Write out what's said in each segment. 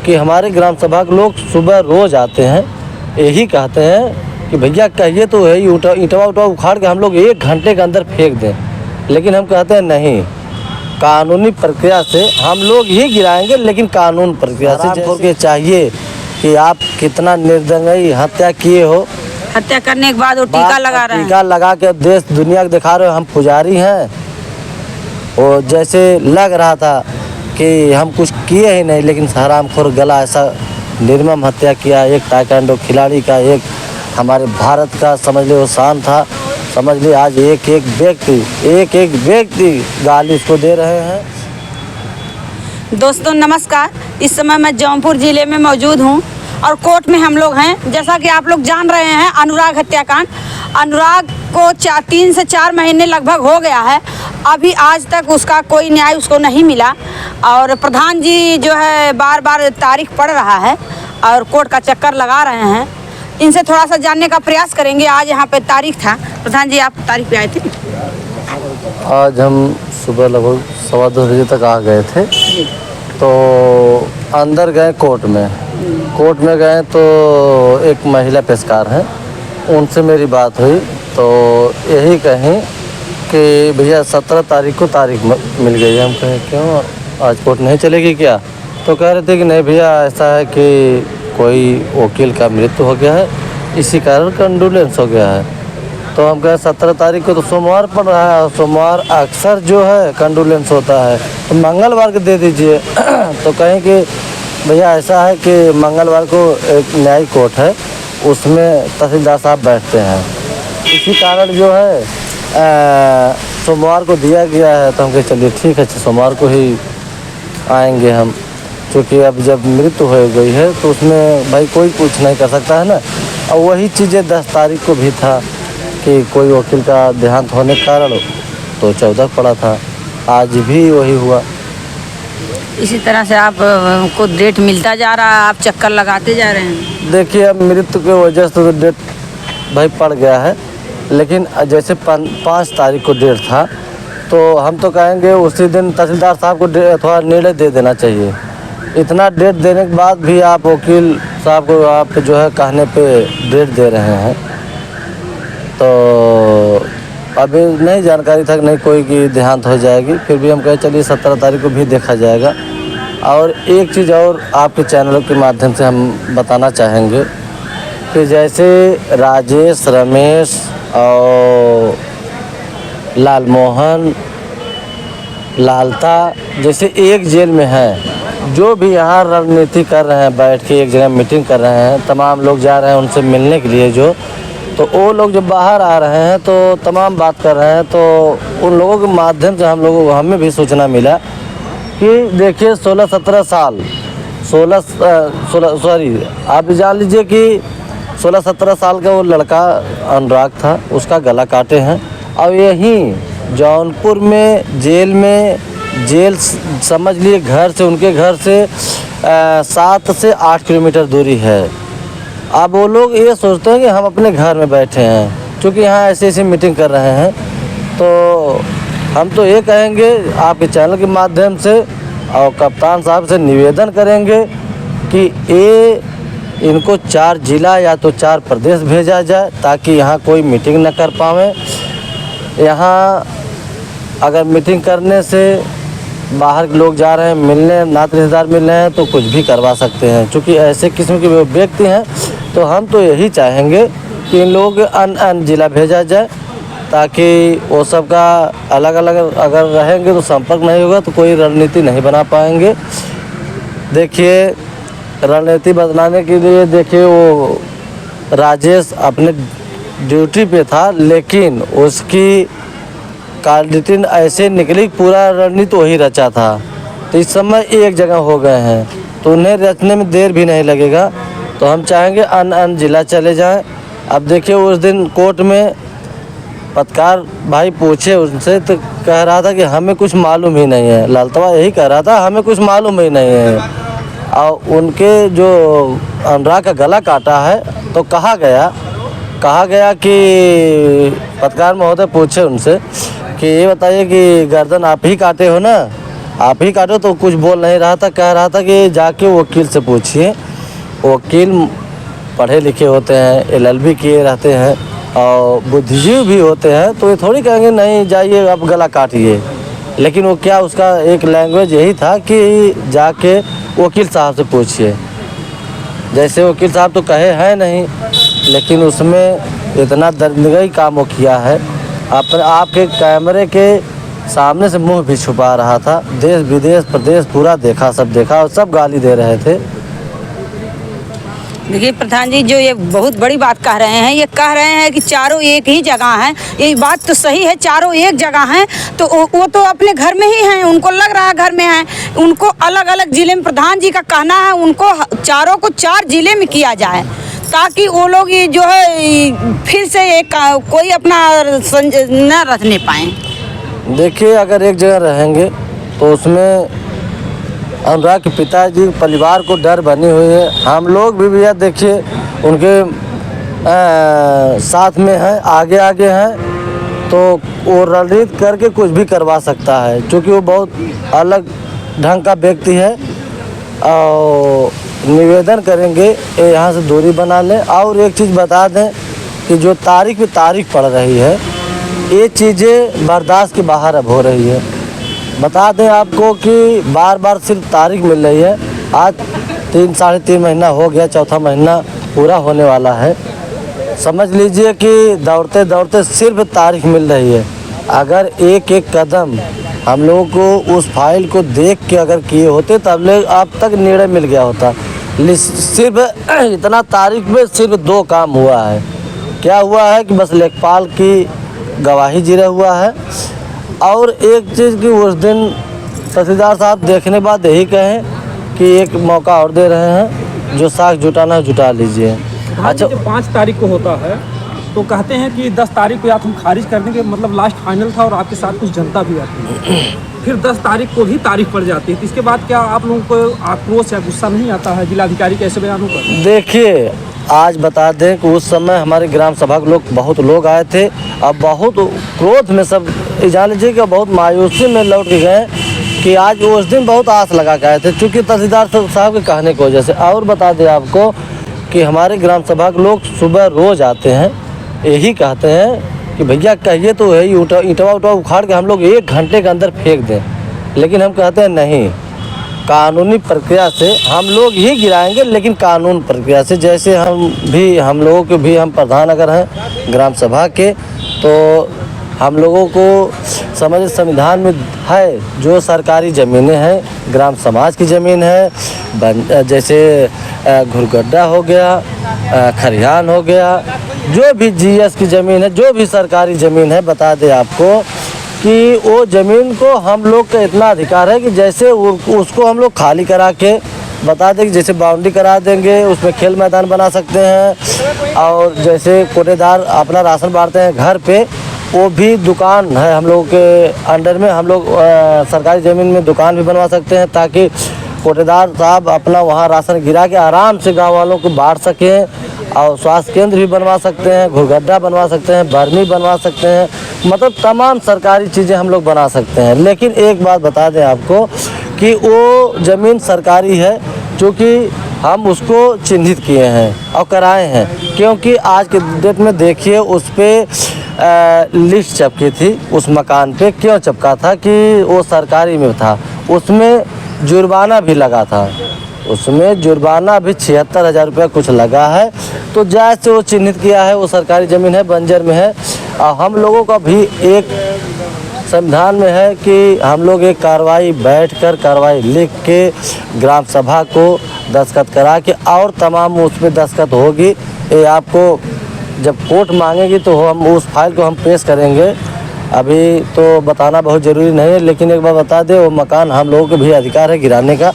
कि हमारे ग्राम सभा के लोग सुबह रोज़ आते हैं, यही कहते हैं कि भैया कहिए तो है ईंटवा उठवा उखाड़ के हम लोग 1 घंटे के अंदर फेंक दें, लेकिन हम कहते हैं नहीं, कानूनी प्रक्रिया से हम लोग ही गिराएंगे, लेकिन कानून प्रक्रिया से। जैसे चाहिए कि आप कितना निर्दयी हत्या किए हो, हत्या करने के बाद वो टीका लगा रहे हैं, टीका लगा के देश दुनिया को दिखा रहे हो हम पुजारी हैं। और जैसे लग रहा था कि हम कुछ किए ही नहीं, लेकिन हरामखोर गला ऐसा निर्मम हत्या किया। एक ताइक्वांडो खिलाड़ी का, एक हमारे भारत का समझ लो शान था, समझ ली। आज एक एक व्यक्ति गाली उसको दे रहे हैं। दोस्तों नमस्कार, इस समय मैं जौनपुर ज़िले में मौजूद हूँ और कोर्ट में हम लोग हैं। जैसा कि आप लोग जान रहे हैं, अनुराग हत्याकांड, अनुराग को 3 से 4 महीने लगभग हो गया है, अभी आज तक उसका कोई न्याय उसको नहीं मिला। और प्रधान जी जो है बार बार तारीख पड़ रहा है और कोर्ट का चक्कर लगा रहे हैं। इनसे थोड़ा सा जानने का प्रयास करेंगे। आज यहाँ पे तारीख था। प्रधान जी, आप तारीख पे आए थे? आज हम सुबह लगभग 2:15 बजे तक आ गए थे। तो अंदर गए कोर्ट में गए तो एक महिला पेशकार हैं, उनसे मेरी बात हुई तो यही कहीं कि भैया 17 तारीख को तारीख मिल गई है। हम कहें क्यों, आज कोर्ट नहीं चलेगी क्या? तो कह रहे थे कि नहीं भैया, ऐसा है कि कोई वकील का मृत्यु हो गया है, इसी कारण कंडोलेंस हो गया है। तो हम कहें 17 तारीख को तो सोमवार पड़ रहा है, सोमवार अक्सर जो है कंडोलेंस होता है, तो मंगलवार को दे दीजिए। तो कहें कि भैया ऐसा है कि मंगलवार को एक न्यायिक कोर्ट है, उसमें तहसीलदार साहब बैठते हैं, इसी कारण जो है सोमवार को दिया गया है। तो हम कहे चलिए ठीक है, सोमवार को ही आएंगे हम, क्योंकि अब जब मृत्यु हो गई है तो उसमें भाई कोई कुछ नहीं कर सकता है ना। और वही चीज़ें 10 तारीख को भी था कि कोई वकील का देहांत होने के कारण तो 14 पड़ा था, आज भी वही हुआ। इसी तरह से आप को डेट मिलता जा रहा है, आप चक्कर लगाते जा रहे हैं। देखिए, अब मृत्यु की वजह से तो डेट भाई पड़ गया है, लेकिन जैसे 5 तारीख को डेट था तो हम तो कहेंगे उसी दिन तहसीलदार साहब को थोड़ा निर्णय दे देना चाहिए। इतना डेट देने के बाद भी आप वकील साहब को आप जो है कहने पे डेट दे रहे हैं, तो अभी नहीं जानकारी था कि नहीं कोई की देहांत हो जाएगी। फिर भी हम कहे चलिए 17 तारीख को भी देखा जाएगा। और एक चीज़ और आपके चैनलों के माध्यम से हम बताना चाहेंगे कि जैसे राजेश, रमेश और लालमोहन, लालता जैसे एक जेल में हैं, जो भी यहाँ राजनीति कर रहे हैं, बैठ के एक जगह मीटिंग कर रहे हैं, तमाम लोग जा रहे हैं उनसे मिलने के लिए, जो तो वो लोग जब बाहर आ रहे हैं तो तमाम बात कर रहे हैं, तो उन लोगों के माध्यम से हम लोगों को हमें भी सूचना मिला कि देखिए 16-17 साल 16 आप जान लीजिए कि 16-17 साल का वो लड़का अनुराग था, उसका गला काटे हैं। और यहीं जौनपुर में जेल समझ लिए घर से, उनके घर से 7 से 8 किलोमीटर दूरी है। अब वो लोग ये सोचते हैं कि हम अपने घर में बैठे हैं, क्योंकि यहाँ ऐसे मीटिंग कर रहे हैं। तो हम तो ये कहेंगे आपके चैनल के माध्यम से और कप्तान साहब से निवेदन करेंगे कि इनको 4 जिला या तो 4 प्रदेश भेजा जाए, ताकि यहाँ कोई मीटिंग न कर पावे। यहाँ अगर मीटिंग करने से बाहर के लोग जा रहे हैं मिलने, नाते रिश्तेदार मिल रहे हैं, तो कुछ भी करवा सकते हैं, क्योंकि ऐसे किस्म के व्यक्ति हैं। तो हम तो यही चाहेंगे कि इन लोगों के अन्य जिला भेजा जाए, ताकि वो सब का अलग अलग अगर रहेंगे तो संपर्क नहीं होगा, तो कोई रणनीति नहीं बना पाएंगे। देखिए, रणनीति बनाने के लिए देखिए वो राजेश अपने ड्यूटी पे था, लेकिन उसकी कार्डिटिन ऐसे निकली, पूरा रणनीति वही रचा था। तो इस समय एक जगह हो गए हैं, तो उन्हें रचने में देर भी नहीं लगेगा। तो हम चाहेंगे अन्य जिला चले जाएं। अब देखिए, उस दिन कोर्ट में पत्रकार भाई पूछे उनसे, तो कह रहा था कि हमें कुछ मालूम ही नहीं है। लालतवा यही कह रहा था, हमें कुछ मालूम ही नहीं है। और उनके जो अनुराग का गला काटा है, तो कहा गया कि पत्रकार महोदय पूछे उनसे कि ये बताइए कि गर्दन आप ही काटे हो ना? आप ही काटो। तो कुछ बोल नहीं रहा था, कह रहा था कि जाके वकील से पूछिए। वकील पढ़े लिखे होते हैं, LLB किए रहते हैं और बुद्धिजीवी भी होते हैं, तो ये थोड़ी कहेंगे नहीं जाइए आप गला काटिए। लेकिन वो क्या, उसका एक लैंग्वेज यही था कि जाके वकील साहब से पूछिए। जैसे वकील साहब तो कहे हैं नहीं, लेकिन उसमें इतना दर्दगई काम वो किया है। अपने आपके कैमरे के सामने से मुंह भी छुपा रहा था। देश विदेश प्रदेश पूरा देखा, सब देखा और सब गाली दे रहे थे। देखिए प्रधान जी, जो ये बहुत बड़ी बात कह रहे हैं, ये कह रहे हैं कि चारों एक ही जगह हैं। ये बात तो सही है, चारों एक जगह हैं, तो वो तो अपने घर में ही हैं, उनको लग रहा है घर में हैं। उनको अलग अलग जिले में, प्रधान जी का कहना है उनको चारों को 4 जिले में किया जाए, ताकि वो लोग ये जो है फिर से एक कोई अपना न रखने पाएँ। देखिए, अगर एक जगह रहेंगे तो उसमें अनुराग के पिताजी परिवार को डर बनी हुई है। हम लोग भी भैया देखिए उनके साथ में हैं, आगे आगे हैं, तो वो रणनीति करके कुछ भी करवा सकता है, क्योंकि वो बहुत अलग ढंग का व्यक्ति है। और निवेदन करेंगे यहाँ से दूरी बना लें। और एक चीज़ बता दें कि जो तारीख पे तारीख पड़ रही है, ये चीज़ें बर्दाश्त के बाहर अब हो रही है। बता दें आपको कि बार बार सिर्फ तारीख मिल रही है। आज 3 साढ़े 3 महीना हो गया, चौथा महीना पूरा होने वाला है। समझ लीजिए कि दौड़ते दौड़ते सिर्फ तारीख मिल रही है। अगर एक एक कदम हम लोगों को उस फाइल को देख के अगर किए होते, तब ले अब तक निर्णय मिल गया होता। सिर्फ इतना तारीख में सिर्फ 2 काम हुआ है। क्या हुआ है कि बस लेखपाल की गवाही जिरा हुआ है। और एक चीज़ कि उस दिन तहसीलदार साहब देखने बाद यही कहें कि एक मौका और दे रहे हैं, जो साख जुटाना है जुटा लीजिए। अच्छा, 5 तारीख को होता है तो कहते हैं कि 10 तारीख को या हम खारिज कर देंगे, मतलब लास्ट फाइनल था और आपके साथ कुछ जनता भी आती है। फिर 10 तारीख को ही तारीख पड़ जाती है, तो इसके बाद क्या आप लोगों को आक्रोश या गुस्सा नहीं आता है जिलाधिकारी के ऐसे बयानों पर? देखिए, आज बता दें कि उस समय हमारे ग्राम सभा के लोग बहुत लोग आए थे और बहुत क्रोध में सब जान लीजिए कि बहुत मायूसी में लौट के गए कि आज उस दिन बहुत आस लगा के आए थे, चूँकि तहसीलदार साहब के कहने की वजह से। और बता दें आपको कि हमारे ग्राम सभा के लोग सुबह रोज़ आते हैं, यही कहते हैं कि भैया कहिए तो यही ईंटवा उखाड़ के हम लोग 1 घंटे के अंदर फेंक दें। लेकिन हम कहते हैं नहीं, कानूनी प्रक्रिया से हम लोग ही गिराएंगे, लेकिन कानून प्रक्रिया से। जैसे हम लोगों के भी हम प्रधान अगर हैं ग्राम सभा के, तो हम लोगों को समझ संविधान में है जो सरकारी ज़मीनें हैं, ग्राम समाज की ज़मीन है, जैसे घुरगड्डा हो गया, खरिहान हो गया, जो भी GS की ज़मीन है, जो भी सरकारी ज़मीन है, बता दें आपको कि वो ज़मीन को हम लोग का इतना अधिकार है कि जैसे उसको हम लोग खाली करा के बता दें कि जैसे बाउंड्री करा देंगे, उसमें खेल मैदान बना सकते हैं। और जैसे कोटेदार अपना राशन बांटते हैं घर पे, वो भी दुकान है हम लोगों के अंडर में, हम लोग सरकारी ज़मीन में दुकान भी बनवा सकते हैं, ताकि कोटेदार साहब अपना वहाँ राशन गिरा के आराम से गाँव वालों को बांट सकें। और स्वास्थ्य केंद्र भी बनवा सकते हैं, घुरगड्ढा बनवा सकते हैं, बर्मी बनवा सकते हैं, मतलब तमाम सरकारी चीज़ें हम लोग बना सकते हैं। लेकिन एक बात बता दें आपको कि वो ज़मीन सरकारी है, क्योंकि हम उसको चिन्हित किए हैं और कराए हैं। क्योंकि आज के डेट में देखिए उस पर लिस्ट चिपकी थी उस मकान पे। क्यों चिपका था कि वो सरकारी में था, उसमें जुर्माना भी लगा था, उसमें जुर्माना भी 76,000 रुपये कुछ लगा है। तो जायज़ से वो चिन्हित किया है, वो सरकारी ज़मीन है, बंजर में है। और हम लोगों का भी एक संविधान में है कि हम लोग एक बैठकर कार्रवाई लिख के ग्राम सभा को दस्तखत करा के, और तमाम उस पर दस्तखत होगी। ये आपको जब कोर्ट मांगेगी तो हम उस फाइल को हम पेश करेंगे। अभी तो बताना बहुत ज़रूरी नहीं है, लेकिन एक बार बता दें, वो मकान हम लोगों के भी अधिकार है गिराने का,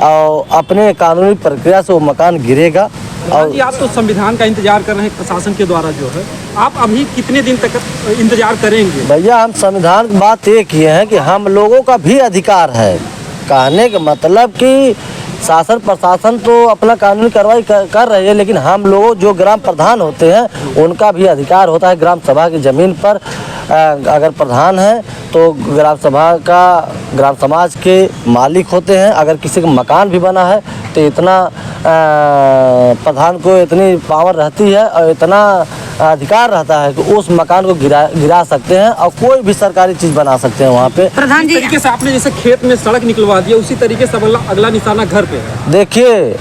और अपने कानूनी प्रक्रिया से वो मकान गिरेगा। और आप तो संविधान का इंतजार कर रहे हैं प्रशासन के द्वारा, जो है आप अभी कितने दिन तक इंतजार करेंगे? भैया, हम संविधान की बात ये किए हैं कि हम लोगों का भी अधिकार है। कहने का मतलब कि शासन प्रशासन तो अपना कानूनी कार्रवाई कर रही है, लेकिन हम लोग जो ग्राम प्रधान होते हैं उनका भी अधिकार होता है ग्राम सभा की ज़मीन पर अगर प्रधान हैं तो ग्राम समाज के मालिक होते हैं। अगर किसी का मकान भी बना है तो इतना प्रधान को इतनी पावर रहती है और इतना अधिकार रहता है कि उस मकान को गिरा सकते हैं और कोई भी सरकारी चीज़ बना सकते हैं वहाँ पे। प्रधान जी, तरीके से आपने जैसे खेत में सड़क निकलवा दिया, उसी तरीके से अगला निशाना घर पे है। देखिए,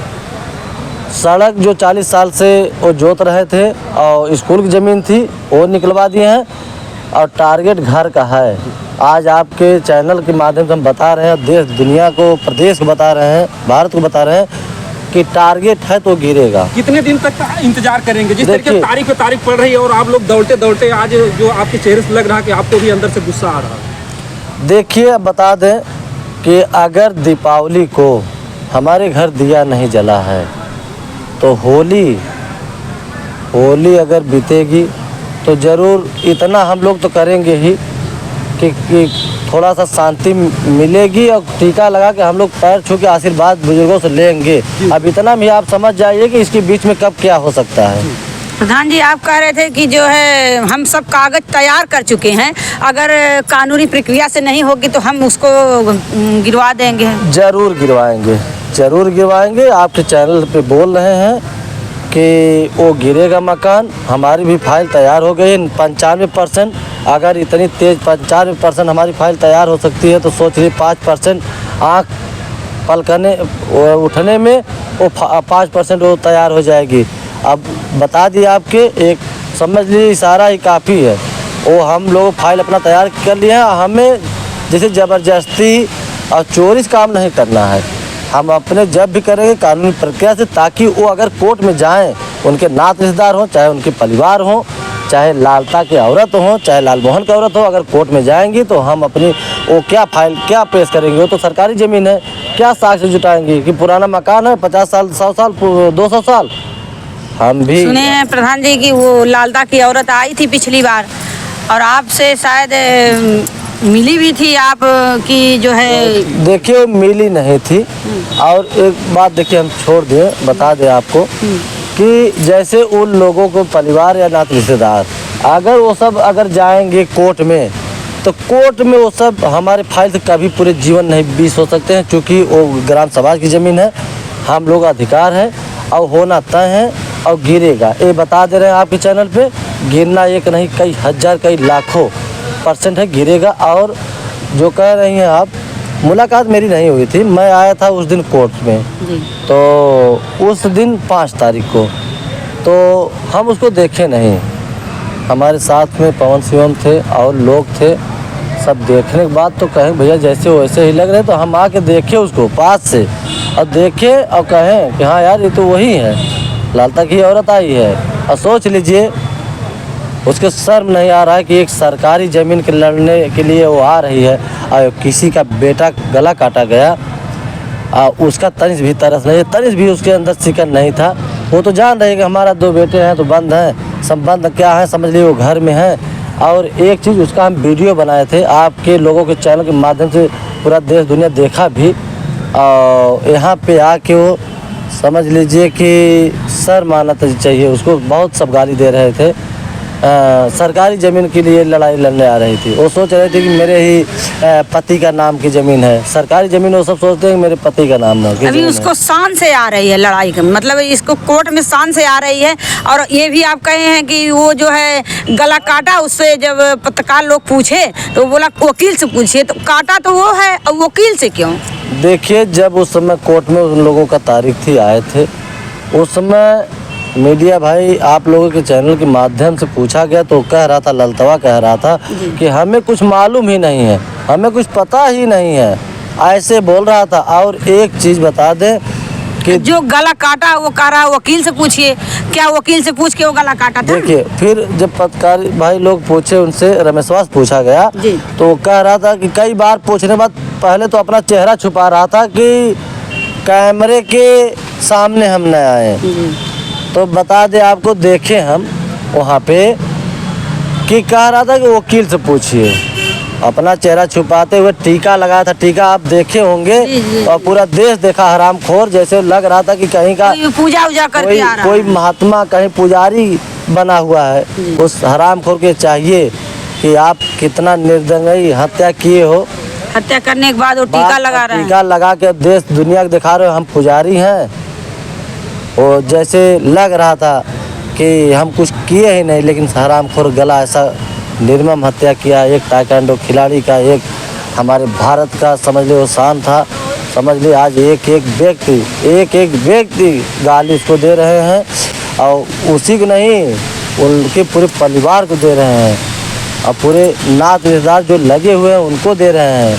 सड़क जो 40 साल से वो जोत रहे थे और स्कूल की ज़मीन थी वो निकलवा दिए हैं और टारगेट घर का है। आज आपके चैनल के माध्यम से हम बता रहे हैं, देश दुनिया को, प्रदेश को बता रहे हैं, भारत को बता रहे हैं कि टारगेट है तो गिरेगा। कितने दिन तक इंतजार करेंगे? जिस तरीके तारीख पे तारीख पड़ रही है और आप लोग दौड़ते दौड़ते आज जो आपके चेहरे से लग रहा है कि आपको भी अंदर से गुस्सा आ रहा है। देखिए, बता दें कि अगर दीपावली को हमारे घर दिया नहीं जला है तो होली अगर बीतेगी तो ज़रूर इतना हम लोग तो करेंगे ही कि थोड़ा सा शांति मिलेगी और टीका लगा के हम लोग पैर छू के आशीर्वाद बुजुर्गों से लेंगे। अब इतना भी आप समझ जाइए कि इसके बीच में कब क्या हो सकता है। प्रधान जी, आप कह रहे थे कि जो है हम सब कागज तैयार कर चुके हैं, अगर कानूनी प्रक्रिया से नहीं होगी तो हम उसको गिरवा देंगे। ज़रूर गिरवाएंगे। आपके चैनल पे बोल रहे हैं कि वो गिरेगा मकान। हमारी भी फाइल तैयार हो गई है 95%। अगर इतनी तेज़ 95% हमारी फाइल तैयार हो सकती है तो सोच लीजिए 5% आँख पलकने उठने में वो 5% वो तैयार हो जाएगी। अब बता दिए आपके, एक समझ लीजिए इशारा ही काफ़ी है। वो हम लोग फाइल अपना तैयार कर लिए हैं। हमें जैसे ज़बरदस्ती और चोरी से काम नहीं करना है। हम अपने जब भी करेंगे कानूनी प्रक्रिया से, ताकि वो अगर कोर्ट में जाएं, उनके नात रिश्तेदार हों, चाहे उनके परिवार हों, चाहे लालता की औरत हो, चाहे लालमोहन की औरत हो, अगर कोर्ट में जाएंगी तो हम अपनी वो क्या पेश करेंगे? वो तो सरकारी ज़मीन है, क्या साक्ष्य जुटाएंगे कि पुराना मकान है 50 साल, 100 साल, 200 साल। हम भी सुने हैं प्रधान जी कि वो लालता की औरत आई थी पिछली बार और आपसे शायद मिली भी थी आप की जो है। देखिए, मिली नहीं थी। और एक बात देखिए, हम छोड़ दें, बता दें आपको कि जैसे उन लोगों को परिवार या नात रिश्तेदार अगर वो सब अगर जाएंगे कोर्ट में तो कोर्ट में वो सब हमारे फाइल से कभी पूरे जीवन नहीं बीस हो सकते हैं, क्योंकि वो ग्राम समाज की ज़मीन है। हम लोग अधिकार है और होना तय है और गिरेगा। ये बता दे रहे हैं आपके चैनल पे, गिरना एक नहीं कई हज़ार कई लाखों % है, गिरेगा। और जो कह रही हैं आप, मुलाकात मेरी नहीं हुई थी, मैं आया था उस दिन कोर्ट में जी। तो उस दिन 5 तारीख को तो हम उसको देखे नहीं। हमारे साथ में पवन शिवम थे और लोग थे। सब देखने के बाद तो कहें भैया जैसे वैसे ही लग रहे, तो हम आके देखे उसको पास से और देखे और कहें कि हाँ यार ये तो वही है, लालता की औरत आई है। और सोच लीजिए उसके शर्म नहीं आ रहा है कि एक सरकारी ज़मीन के लड़ने के लिए वो आ रही है और किसी का बेटा गला काटा गया और उसका तनिस भी तरस नहीं, तनिस भी उसके अंदर शिकन नहीं था। वो तो जान रहे कि हमारा 2 बेटे हैं तो बंद हैं, संबंध क्या है समझ लीजिए, वो घर में है। और एक चीज़ उसका हम वीडियो बनाए थे, आपके लोगों के चैनल के माध्यम से पूरा देश दुनिया देखा भी। और यहाँ पे आके वो समझ लीजिए कि शर्म आना चाहिए उसको, बहुत सब गाली दे रहे थे। सरकारी ज़मीन के लिए लड़ाई लड़ने आ रही थी। वो सोच रहे थे कि मेरे ही पति का नाम की ज़मीन है, सरकारी ज़मीन। वो सब सोचते हैं कि मेरे पति का नाम है। अभी उसको शान से आ रही है लड़ाई का, मतलब इसको कोर्ट में शान से आ रही है। और ये भी आप कहे हैं कि वो जो है गला काटा, उससे जब पत्रकार लोग पूछे तो बोला वकील से पूछिए, तो काटा तो वो है और वकील से क्यों? देखिए, जब उस समय कोर्ट में उन लोगों का तारीख थी आए थे, उस समय मीडिया भाई आप लोगों के चैनल के माध्यम से पूछा गया तो कह रहा था, ललतवा कह रहा था कि हमें कुछ मालूम ही नहीं है, हमें कुछ पता ही नहीं है, ऐसे बोल रहा था। और एक चीज़ बता दें कि जो गला काटा वो कह रहा वकील से पूछिए, क्या वकील से पूछ के वो गला काटा था? देखिए, फिर जब पत्रकार भाई लोग पूछे, उनसे रमेशवास पूछा गया तो वो कह रहा था कि कई बार पूछने बाद पहले तो अपना चेहरा छुपा रहा था कि कैमरे के सामने हम न आए। तो बता दे आपको, देखे हम वहाँ पे कि कह रहा था कि वकील से पूछिए, अपना चेहरा छुपाते हुए टीका लगाया था। टीका आप देखे होंगे और पूरा देश देखा, हरामखोर जैसे लग रहा था कि कहीं का पूजा उजा करके आ रहा कोई महात्मा, कहीं पुजारी बना हुआ है। उस हरामखोर के चाहिए कि आप कितना निर्दयी हत्या किए हो। हत्या करने के बाद वो टीका लगा रहे हैं। टीका लगा के देश दुनिया को दिखा रहे हो हम पुजारी हैं। और जैसे लग रहा था कि हम कुछ किए ही नहीं, लेकिन हरामखोर गला ऐसा निर्मम हत्या किया। एक ताइक्वांडो खिलाड़ी का, एक हमारे भारत का समझ लो शान था। समझ ली आज एक एक व्यक्ति गाली उसको दे रहे हैं, और उसी को नहीं उनके पूरे परिवार को दे रहे हैं, और पूरे नात रिश्तेदार जो लगे हुए हैं उनको दे रहे हैं।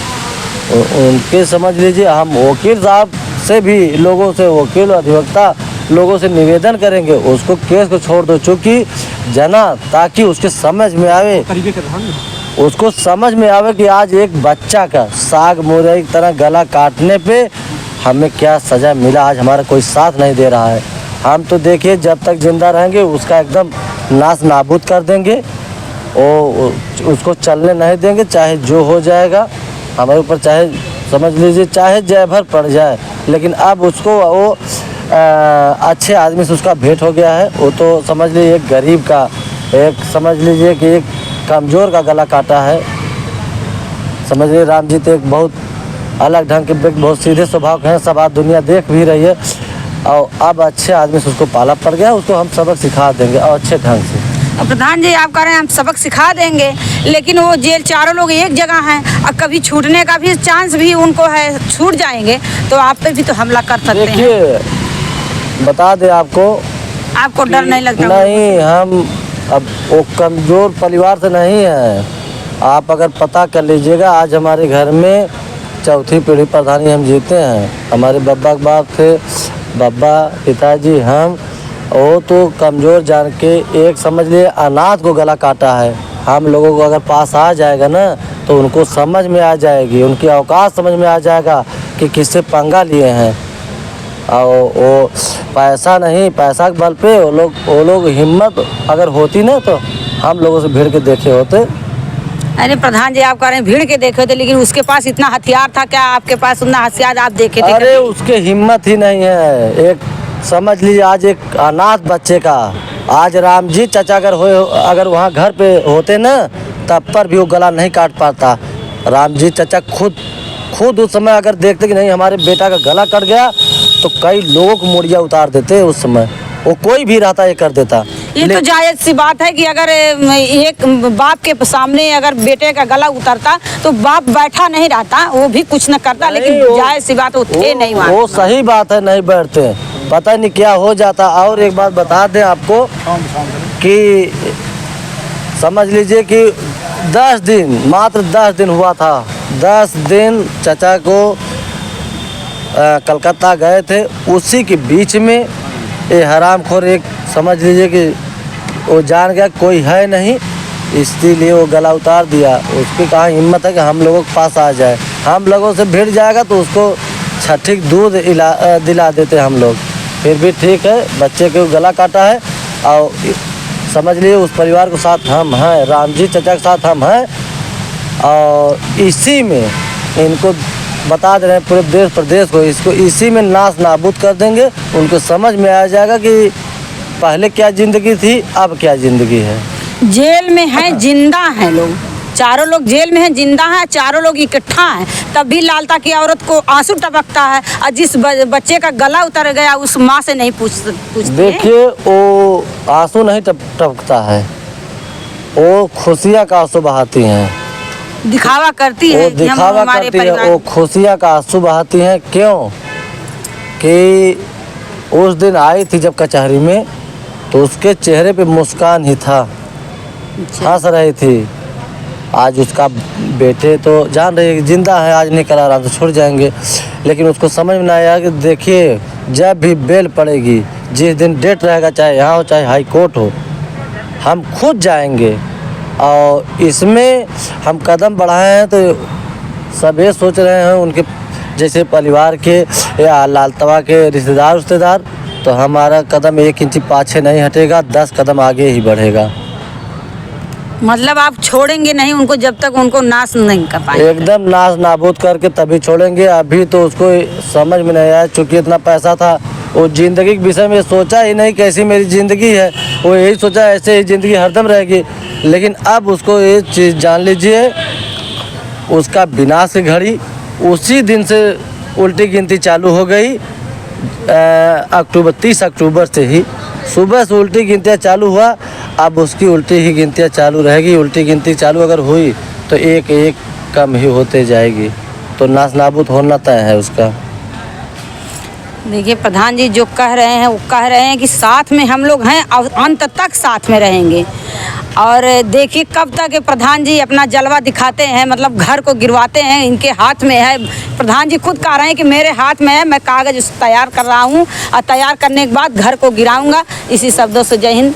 उनके समझ लीजिए हम वकील साहब से भी, लोगों से, वकील अधिवक्ता लोगों से निवेदन करेंगे उसको केस को छोड़ दो, चूँकि जना ताकि उसके समझ में आवे, उसको समझ में आवे कि आज एक बच्चा का साग मुरई की तरह गला काटने पे हमें क्या सज़ा मिला। आज हमारा कोई साथ नहीं दे रहा है। हम तो देखिए जब तक जिंदा रहेंगे उसका एकदम नाश नाबूद कर देंगे, और उसको चलने नहीं देंगे, चाहे जो हो जाएगा हमारे ऊपर, चाहे समझ लीजिए चाहे जय भर पड़ जाए। लेकिन अब उसको वो अच्छे आदमी से उसका भेंट हो गया है। वो तो समझ लीजिए एक गरीब का, एक समझ लीजिए कि एक कमज़ोर का गला काटा है। समझ लीजिए राम जी तो एक बहुत अलग ढंग के व्यक्ति, बहुत सीधे स्वभाव के हैं, सब आज दुनिया देख भी रही है। और अब अच्छे आदमी से उसको पाला पड़ गया, उसको हम सबक सिखा देंगे और अच्छे ढंग से। प्रधान जी आप कह रहे हैं हम सबक सिखा देंगे, लेकिन वो जेल चारों लोग एक जगह हैं और कभी छूटने का भी चांस भी उनको है, छूट जाएंगे तो आप पे भी तो हमला कर सकते हैं। देखिए बता दें आपको डर नहीं लगता? नहीं, हम अब वो कमज़ोर परिवार से नहीं है। आप अगर पता कर लीजिएगा, आज हमारे घर में चौथी पीढ़ी प्रधानी हम जीते हैं। हमारे बब्बा के बाप थे, बब्बा पिताजी हम, वो तो कमज़ोर जान के एक समझ लिए अनाथ को गला काटा है। हम लोगों को अगर पास आ जाएगा ना तो उनको समझ में आ जाएगी, उनकी औकात समझ में आ जाएगा कि किससे पंगा लिए हैं। और वो पैसा नहीं, पैसा के बल पे वो लोग हिम्मत अगर होती ना तो हम लोगों से भिड़ के देखे होते। अरे प्रधान जी आप कह रहे हैं भीड़ के देखे थे, लेकिन उसके पास इतना हथियार था क्या? आपके पास उतना हथियार आप देखे थे? अरे उसके हिम्मत ही नहीं है। एक समझ लीजिए आज एक अनाथ बच्चे का, आज राम जी चचा अगर वहाँ घर पे होते ना तब पर भी वो गला नहीं काट पाता। राम जी चचा खुद उस समय अगर देखते कि नहीं हमारे बेटा का गला कट गया तो कई लोगों को मुड़िया उतार देते। उस समय वो कोई भी रहता ये कर देता। ये तो जायज़ सी बात है कि अगर एक बाप के सामने अगर बेटे का गला उतरता तो बाप बैठा नहीं रहता, वो भी कुछ न करता। लेकिन जायज़ सी बात वो थे नहीं वहाँ। वो सही बात है, नहीं बैठते, पता नहीं क्या हो जाता। और एक बात बता दें आपको कि समझ लीजिए कि 10 दिन, मात्र 10 दिन हुआ था। 10 दिन चचा को कलकत्ता गए थे, उसी के बीच में ये हरामखोर एक समझ लीजिए कि वो जान गया कोई है नहीं, इसलिए वो गला उतार दिया। उसकी कहाँ हिम्मत है कि हम लोगों के पास आ जाए। हम लोगों से भिड़ जाएगा तो उसको छठी दूध दिला देते हम लोग। फिर भी ठीक है, बच्चे को गला काटा है और समझ लिए उस परिवार के साथ हम हैं, राम जी चचा के साथ हम हैं। और इसी में इनको बता दे रहे हैं पूरे देश प्रदेश को, इसको इसी में नाश नाबूद कर देंगे। उनको समझ में आ जाएगा कि पहले क्या ज़िंदगी थी, अब क्या ज़िंदगी है। जेल में हैं, जिंदा हैं लोग, चारों लोग जेल में हैं, जिंदा हैं, चारों लोग इकट्ठा हैं, तब भी लालता की औरत को आंसू टपकता है। और जिस बच्चे का गला उतर गया उस माँ से नहीं पूछते। देखिए वो आंसू नहीं टपकता है, वो खुशियाँ का आंसू बहाती हैं, दिखावा करती है। वो दिखावा करती है, वो खुशियाँ का आंसू बहाती हैं। क्यों कि उस दिन आई थी जब कचहरी में तो उसके चेहरे पे मुस्कान ही था, हंस रही थी। आज उसका बेटे तो जान रहे जिंदा है, आज नहीं कल आराम से छोड़ जाएंगे। लेकिन उसको समझ में नहीं आया कि देखिए जब भी बेल पड़ेगी, जिस दिन डेट रहेगा, चाहे यहाँ हो चाहे हाई कोर्ट हो, हम खुद जाएंगे। और इसमें हम कदम बढ़ाए हैं तो सब ये सोच रहे हैं उनके जैसे परिवार के या लालतवा के रिश्तेदार, तो हमारा कदम 1 इंच पाछे नहीं हटेगा, 10 कदम आगे ही बढ़ेगा। मतलब आप छोड़ेंगे नहीं उनको जब तक उनको नाश नहीं कर पाएंगे? एकदम नाश नाबूद करके तभी छोड़ेंगे। अभी तो उसको समझ में नहीं आया, चूँकि इतना पैसा था, वो ज़िंदगी के विषय में सोचा ही नहीं कैसी मेरी ज़िंदगी है। वो यही सोचा ऐसे ही ज़िंदगी हरदम रहेगी। लेकिन अब उसको ये चीज़ जान लीजिए, उसका विनाश की घड़ी उसी दिन से उल्टी गिनती चालू हो गई। 30 अक्टूबर से ही सुबह से उल्टी गिनतियाँ चालू हुआ। अब उसकी उल्टी ही गिनतियाँ चालू रहेगी। उल्टी गिनती चालू अगर हुई तो एक एक कम ही होते जाएगी, तो नाश नाबूद होना तय है उसका। देखिए प्रधान जी जो कह रहे हैं वो कह रहे हैं कि साथ में हम लोग हैं और अंत तक साथ में रहेंगे। और देखिए कब तक ये प्रधान जी अपना जलवा दिखाते हैं, मतलब घर को गिरवाते हैं, इनके हाथ में है। प्रधान जी खुद कह रहे हैं कि मेरे हाथ में है, मैं कागज़ तैयार कर रहा हूँ और तैयार करने के बाद घर को गिराऊंगा। इसी शब्दों से जय हिंद।